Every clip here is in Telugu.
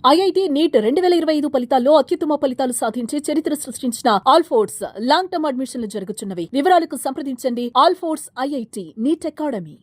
ఐఐటి నీట్ 2025 ఫలితాల్లో అత్యుత్తమ ఫలితాలు సాధించి చరిత్ర సృష్టించిన ఆల్ఫోర్స్ లాంగ్ టర్మ్ అడ్మిషన్లు జరుగుతున్నవి. వివరాలకు సంప్రదించండి ఆల్ఫోర్స్ ఐఐటి నీట్ అకాడమీ.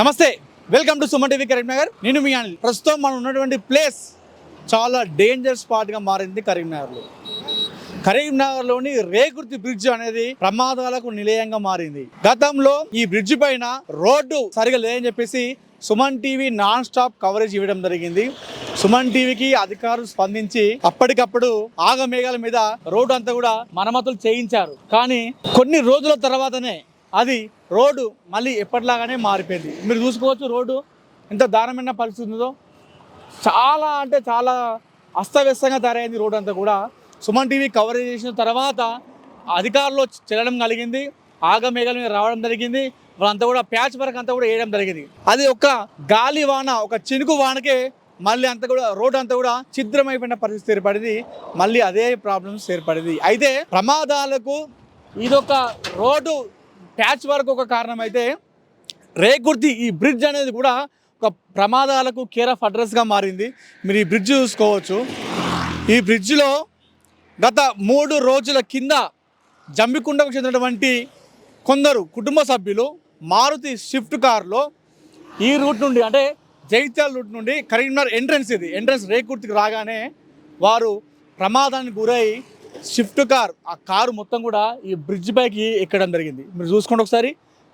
నమస్తే, welcome to Suman TV Karimnagar. నేను మీ అనిల్. ప్రస్తుతం మనం ఉన్నటువంటి ప్లేస్ చాలా డేంజర్ స్పాట్గా మారింది కరీంనగర్లోని రేకుర్తి బ్రిడ్జ్ అనేది ప్రమాదాలకు నిలయంగా మారింది. గతంలో ఈ బ్రిడ్జ్ పైన రోడ్డు సరిగా లేదని చెప్పేసి Suman TV non stop coverage ఇవ్వడం జరిగింది. సుమన్ టీవీకి అధికారులు స్పందించి అప్పటికప్పుడు ఆగమేఘాల మీద రోడ్డు అంతా కూడా మరమ్మతులు చేయించారు. కానీ కొన్ని రోజుల తర్వాతనే అది రోడ్డు మళ్ళీ ఎప్పటిలాగానే మారిపోయింది. మీరు చూసుకోవచ్చు రోడ్డు ఎంత దారుణమైన పరిస్థితి ఉందో. చాలా అంటే చాలా అస్తవ్యస్తంగా తయారైంది రోడ్డు అంతా కూడా. సుమన్ టీవీ కవరేజ్ చేసిన తర్వాత అధికారులు చెల్లడం కలిగింది, ఆగమేఘాల మీద రావడం జరిగింది. వాళ్ళంతా కూడా ప్యాచ్ వర్క్ అంతా కూడా వేయడం జరిగింది. అది ఒక గాలి వాన, ఒక చినుకు వానకే మళ్ళీ అంతా కూడా రోడ్డు అంతా కూడా ఛిద్రమైపోయిన పరిస్థితి ఏర్పడింది. మళ్ళీ అదే ప్రాబ్లమ్స్ ఏర్పడింది. అయితే ప్రమాదాలకు ఇదొక రోడ్డు ప్యాచ్ వర్క్ ఒక కారణం అయితే, రేకుర్తి ఈ బ్రిడ్జ్ అనేది కూడా ఒక ప్రమాదాలకు కేర్ ఆఫ్ అడ్రస్గా మారింది. మీరు ఈ బ్రిడ్జ్ చూసుకోవచ్చు. ఈ బ్రిడ్జ్లో గత 3 రోజుల కింద జమ్మికుండకు చెందినటువంటి కొందరు కుటుంబ సభ్యులు మారుతి స్విఫ్ట్ కారులో ఈ రూట్ నుండి, అంటే జైత్యాల రూట్ నుండి కరీంనగర్ ఎంట్రన్స్ రేకుర్తికి రాగానే వారు ప్రమాదానికి గురై స్విఫ్ట్ కార్, ఆ కారు మొత్తం కూడా ఈ బ్రిడ్జ్ పైకి ఎక్కడం జరిగింది. మీరు చూసుకోండి ఒకసారి,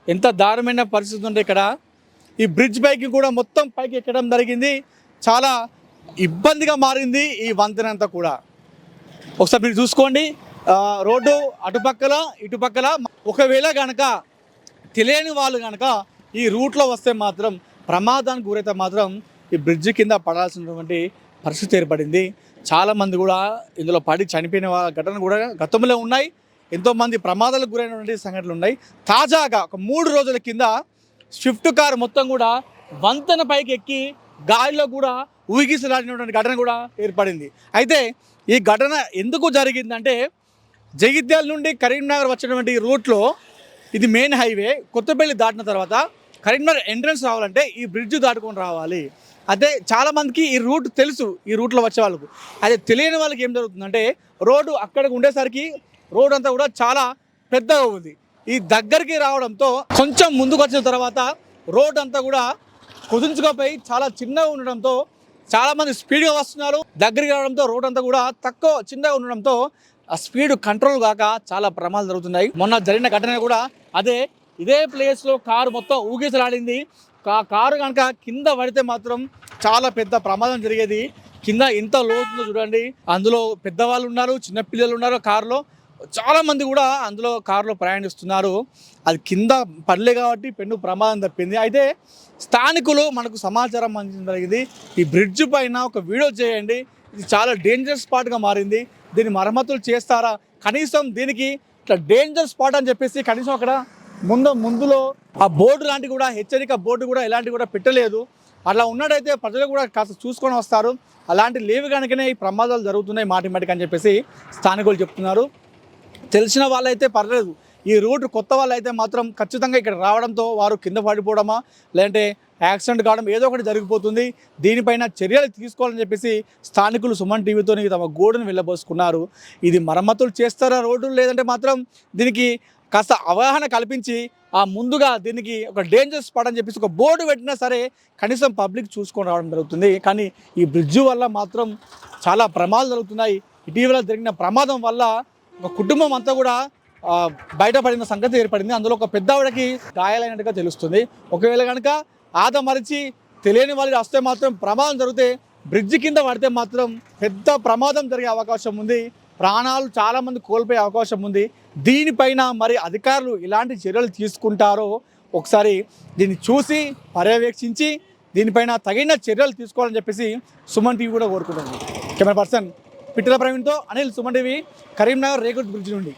ఎంత దారుణమైన పరిస్థితి ఉంటే ఇక్కడ ఈ బ్రిడ్జ్ పైకి కూడా మొత్తం పైకి ఎక్కడం జరిగింది. చాలా ఇబ్బందిగా మారింది ఈ వంతెన అంతా కూడా. ఒకసారి మీరు చూసుకోండి, రోడ్డు అటుపక్కల ఇటుపక్కల. ఒకవేళ కనుక తెలియని వాళ్ళు కనుక ఈ రూట్లో వస్తే మాత్రం, ప్రమాదానికి గురైతే మాత్రం ఈ బ్రిడ్జ్ కింద పడాల్సినటువంటి పరిస్థితి ఏర్పడింది. చాలామంది కూడా ఇందులో పడి చనిపోయిన ఘటనలు కూడా గతంలో ఉన్నాయి. ఎంతోమంది ప్రమాదాలకు గురైనటువంటి సంఘటనలు ఉన్నాయి. తాజాగా ఒక 3 రోజుల కింద స్విఫ్ట్ కారు మొత్తం కూడా వంతెన పైకి ఎక్కి గాలిలో కూడా ఊగిసలాడినటువంటి ఘటన కూడా ఏర్పడింది. అయితే ఈ ఘటన ఎందుకు జరిగిందంటే, జగిత్యాల నుండి కరీంనగర్ వచ్చినటువంటి రూట్లో ఇది మెయిన్ హైవే. కొత్తపల్లి దాటిన తర్వాత కరీంనగర్ ఎంట్రన్స్ రావాలంటే ఈ బ్రిడ్జ్ దాటుకొని రావాలి. అదే చాలామందికి ఈ రూట్ తెలుసు, ఈ రూట్లో వచ్చే వాళ్ళకు. అదే తెలియని వాళ్ళకి ఏం జరుగుతుందంటే, రోడ్డు అక్కడికి ఉండేసరికి రోడ్డు అంతా కూడా చాలా పెద్దగా ఉంది. ఈ దగ్గరికి రావడంతో కొంచెం ముందుకు వచ్చిన తర్వాత రోడ్డు అంతా కూడా కుదించుకోపోయి చాలా చిన్నగా ఉండడంతో చాలామంది స్పీడ్గా వస్తున్నారు. దగ్గరికి రావడంతో రోడ్డు అంతా కూడా చిన్నగా ఉండడంతో ఆ స్పీడ్ కంట్రోల్ కాక చాలా ప్రమాదాలు జరుగుతున్నాయి. మొన్న జరిగిన ఘటన కూడా ఇదే ప్లేస్లో కారు మొత్తం ఊగిసలాడింది. కారు కనుక కింద పడితే మాత్రం చాలా పెద్ద ప్రమాదం జరిగేది. కింద ఎంత లోతుందో చూడండి. అందులో పెద్దవాళ్ళు ఉన్నారు, చిన్నపిల్లలు ఉన్నారు. కారులో చాలామంది కూడా అందులో కారులో ప్రయాణిస్తున్నారు. అది కింద పడలే కాబట్టి పెను ప్రమాదం తప్పింది. అయితే స్థానికులు మనకు సమాచారం అందించడం జరిగింది. ఈ బ్రిడ్జ్ పైన ఒక వీడియో చేయండి, ఇది చాలా డేంజర్ స్పాట్గా మారింది, దీన్ని మరమ్మతులు చేస్తారా, కనీసం దీనికి ఇట్లా డేంజర్ స్పాట్ అని చెప్పేసి కనీసం అక్కడ ముందులో ఆ బోర్డు లాంటి కూడా, హెచ్చరిక బోర్డు కూడా ఎలాంటి కూడా పెట్టలేదు. అలా ఉన్నట్టయితే ప్రజలు కూడా కాస్త చూసుకొని వస్తారు. అలాంటి లేవు కనుకనే ఈ ప్రమాదాలు జరుగుతున్నాయి మాటిమాటికి అని చెప్పేసి స్థానికులు చెప్తున్నారు. తెలిసిన వాళ్ళైతే పర్లేదు, ఈ రూట్ కొత్త వాళ్ళు అయితే మాత్రం ఖచ్చితంగా ఇక్కడ రావడంతో వారు కింద పడిపోవడమా లేదంటే యాక్సిడెంట్ కావడం ఏదో ఒకటి జరిగిపోతుంది. దీనిపైన చర్యలు తీసుకోవాలని చెప్పేసి స్థానికులు సుమన్ టీవీతో తమ గోడును వెళ్ళబోసుకున్నారు. ఇది మరమ్మతులు చేస్తారా రోడ్డు, లేదంటే మాత్రం దీనికి కాస్త అవగాహన కల్పించి ఆ ముందుగా దీనికి ఒక డేంజర్ స్పాట్ అని చెప్పేసి ఒక బోర్డు పెట్టినా సరే కనీసం పబ్లిక్ చూసుకొని రావడం జరుగుతుంది. కానీ ఈ బ్రిడ్జ్ వల్ల మాత్రం చాలా ప్రమాదాలు జరుగుతున్నాయి. ఇటీవల జరిగిన ప్రమాదం వల్ల ఒక కుటుంబం అంతా కూడా బయటపడిన సంగతి ఏర్పడింది. అందులో ఒక పెద్దవాడికి గాయాలైనట్టుగా తెలుస్తుంది. ఒకవేళ కనుక ఆదమరిచి తెలియని వాళ్ళు వస్తే మాత్రం ప్రమాదం జరిగితే బ్రిడ్జి కింద పడితే మాత్రం పెద్ద ప్రమాదం జరిగే అవకాశం ఉంది. ప్రాణాలు చాలామంది కోల్పోయే అవకాశం ఉంది. దీనిపైన మరి అధికారులు ఎలాంటి చర్యలు తీసుకుంటారో ఒకసారి దీన్ని చూసి పర్యవేక్షించి దీనిపైన తగిన చర్యలు తీసుకోవాలని చెప్పేసి సుమన్ టీవీ కూడా కోరుకుంటుంది. కెమెరా పర్సన్ పిట్టల ప్రవీణ్తో అనిల్, సుమన్ టీవీ, కరీంనగర్ రేకుట్ బ్రిడ్జ్ నుండి.